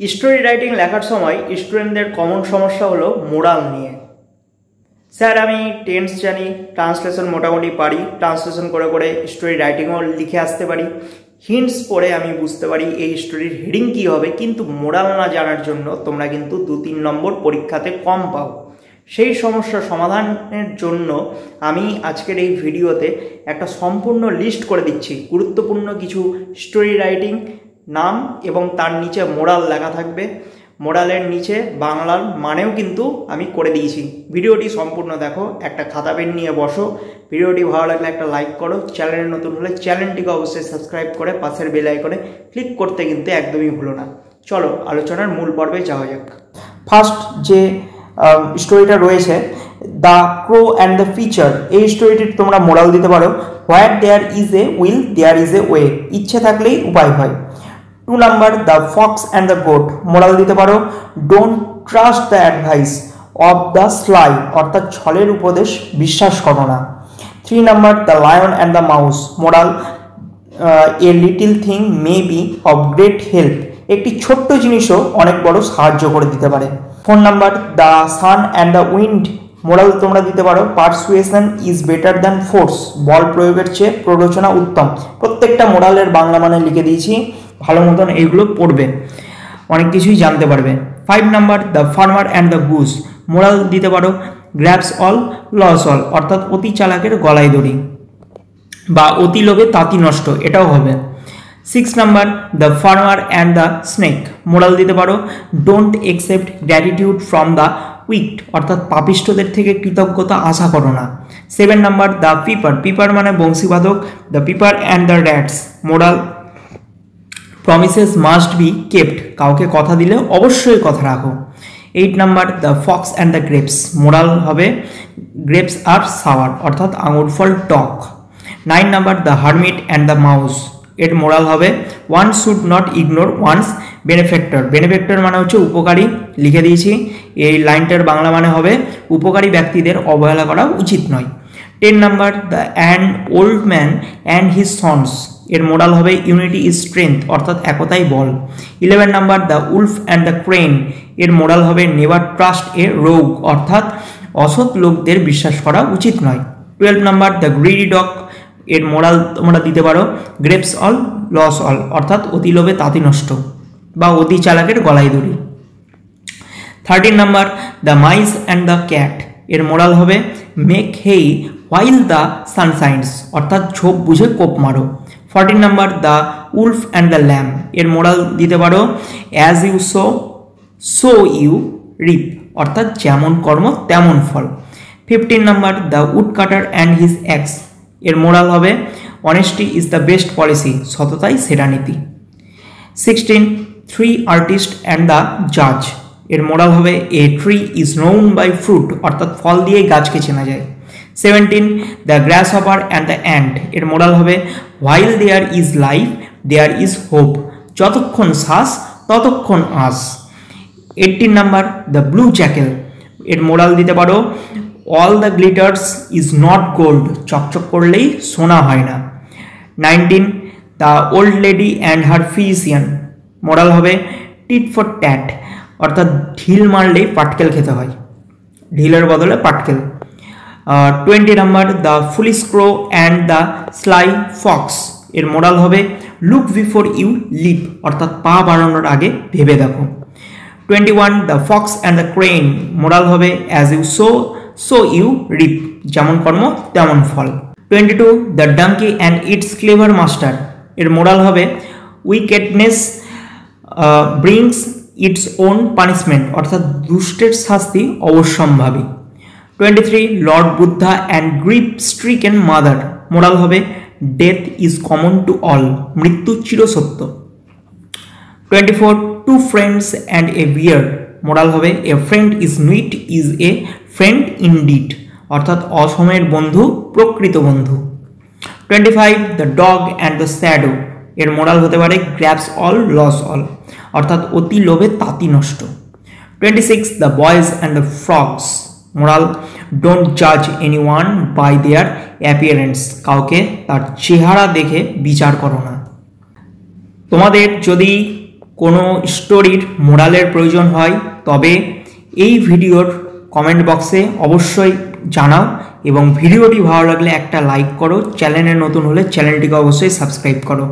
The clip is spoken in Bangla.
স্টোরি রাইটিং লেখার সময় স্টুডেন্টদের কমন সমস্যা হলো মোরাল নিয়ে। স্যার আমি টেন্স জানি, ট্রান্সলেশন মোটামুটি পারি, ট্রান্সলেশন করে করে স্টোরি রাইটিংও লিখে আসতে পারি, হিন্টস পড়ে আমি বুঝতে পারি এই স্টোরির হেডিং কী হবে, কিন্তু মোরাল না জানার জন্য তোমরা কিন্তু 2-3 নম্বর পরীক্ষাতে কম পাও। সেই সমস্যা সমাধানের জন্য আমি আজকের এই ভিডিওতে একটা সম্পূর্ণ লিস্ট করে দিচ্ছি গুরুত্বপূর্ণ কিছু স্টোরি রাইটিং নাম, এবং তার নিচে মোরাল লেখা থাকবে। মোরালের নিচে বাংলার মানেও কিন্তু আমি করে দিয়েছি। ভিডিওটি সম্পূর্ণ দেখো, একটা খাতা পেন নিয়ে বসো। ভিডিওটি ভালো লাগলে একটা লাইক করো, চ্যানেলে নতুন হলে চ্যানেলটিকে অবশ্যই সাবস্ক্রাইব করে পাশের বেল আইকনে ক্লিক করতে কিন্তু একদমই ভুলো না। চলো আলোচনার মূল পর্বে যাওয়া যাক। ফার্স্ট যে স্টোরিটা রয়েছে the crow and the pitcher, এই স্টোরিটির তোমরা মোরাল দিতে পারো where there is a will there is a way, ইচ্ছে থাকলেই উপায় হয়। 2 number the fox and the goat, moral দিতে পারো don't trust the advice of the sly, অর্থাৎ ছলের উপদেশ বিশ্বাস করো না। 3 number the lion and the mouse, moral a little thing may be of great help, একটি ছোট্ট জিনিসও অনেক বড় সাহায্য করে দিতে পারে। 4 number the sun and the wind, moral তোমরা দিতে পারো persuasion is better than force, বল প্রয়োগের চেয়ে প্ররোচনা উত্তম। প্রত্যেকটা মোরালের বাংলা মানে লিখে দিয়েছি, ভালো মতন এইগুলো পড়বে, অনেক কিছুই জানতে পারবে। 5 number the farmer and the Goose, moral দিতে পারো গ্র্যাবস অল লস অল, অর্থাৎ অতি চালাকের গলায় দড়ি, বা অতি লোভে তাঁতি নষ্ট, এটাও হবে। 6 number the farmer and the snake, moral দিতে পারো don't accept gratitude from the wicked, অর্থাৎ পাপিষ্ঠদের থেকে কৃতজ্ঞতা আশা করো না। 7 নাম্বার দ্য পিপার, পিপার মানে বংশীবাদক, the piper and the rats, moral promises must be kept, কাউকে কথা দিলে অবশ্যই কথা রাখো। 8 number the fox and the grapes, moral হবে গ্রেপস আর সাওয়ার, অর্থাৎ আঙুর ফল টক। 9 number the hermit and the mouse, এর মোরাল হবে one should not ignore one's benefactor, benefactor মানে হচ্ছে উপকারী, লিখে দিয়েছি। এই লাইনটার বাংলা মানে হবে উপকারী ব্যক্তিদের অবহেলা করা উচিত নয়। 10 number the an old man and his sons, এর মোরাল হবে ইউনিটি ইজ স্ট্রেংথ, অর্থাৎ একতাই বল। 11 number the wolf and the crane, এর মোরাল হবে নেভার ট্রাস্ট এ রোগ, অর্থাৎ অসৎ লোকদের বিশ্বাস করা উচিত নয়। 12 নাম্বার দ্য গ্রিডি ডগ, এর মোরাল তোমরা দিতে পারো গ্রেপস অল লস অল, অর্থাৎ অতি লোভে তাঁতি নষ্ট, বা অতি চালাকের গলায় দড়ি। 13 number the mice and the cat, এর মোরাল হবে make hay while the sun shines, অর্থাৎ ঝোপ বুঝে কোপ মারো। 14 number the wolf and the lamb, এর মোরাল দিতে পারো as you sow you reap, অর্থাৎ যেমন কর্ম তেমন ফল। 15 number the woodcutter and his axe, এর মোরাল হবে honesty is the best policy, সততাই সেরা নীতি। 16 থ্রি আর্টিস্ট অ্যান্ড দ্য জাজ, এর মোরাল হবে a tree is known by fruit, অর্থাৎ ফল দিয়ে গাছকে চেনা যায়। 17 the grasshopper and the ant, এর মোরাল হবে while there is life there is hope, যতক্ষণ শ্বাস ততক্ষণ আস। 18 নাম্বার দ্য ব্লু জ্যাকেল, এর মোরাল দিতে পারো all the glitters is not gold, চকচক করলেই সোনা হয় না। 19 the old lady and her physician, moral হবে টিট ফর ট্যাট, অর্থাৎ ঢিল মারলেই পাটকেল খেতে হয়, ঢিলের বদলে পাটকেল। 20 number the foolish crow and the sly fox, এর মোরাল হবে লুক বিফোর ইউ লিপ, অর্থাৎ পা বাড়ানোর আগে ভেবে দেখো। 21 the fox and the crane, moral হবে as you sow you reap, যেমন কর্ম তেমন ফল। 22 the donkey and its clever master, এর মোরাল হবে wickedness brings its own punishment, অর্থাৎ দুষ্টের শাস্তি অবশ্যম্ভাবী। 23 lord Buddha and grief stricken mother, moral হবে death is common to all, মৃত্যু চিরসত্য। 24 two friends and a bear, moral হবে a friend is need is a friend indeed, অর্থাৎ অসময়ের বন্ধু প্রকৃত বন্ধু। 25 the dog and the shadow, এর মোরাল হতে পারে গ্র্যাবস অল লস অল, অর্থাৎ অতি লোভে তাঁতি নষ্ট। 26 the boys and the frogs, moral don't জাজ এনিওয়ান বাই দেয়ার অ্যাপিয়ারেন্স, কাউকে তার চেহারা দেখে বিচার করো না। তোমাদের যদি কোনো স্টোরির মোরালের প্রয়োজন হয় তবে এই ভিডিওর কমেন্ট বক্সে অবশ্যই জানাও এবং ভিডিওটি ভালো লাগলে একটা লাইক করো, চ্যানেলে নতুন হলে চ্যানেলটিকে অবশ্যই সাবস্ক্রাইব করো।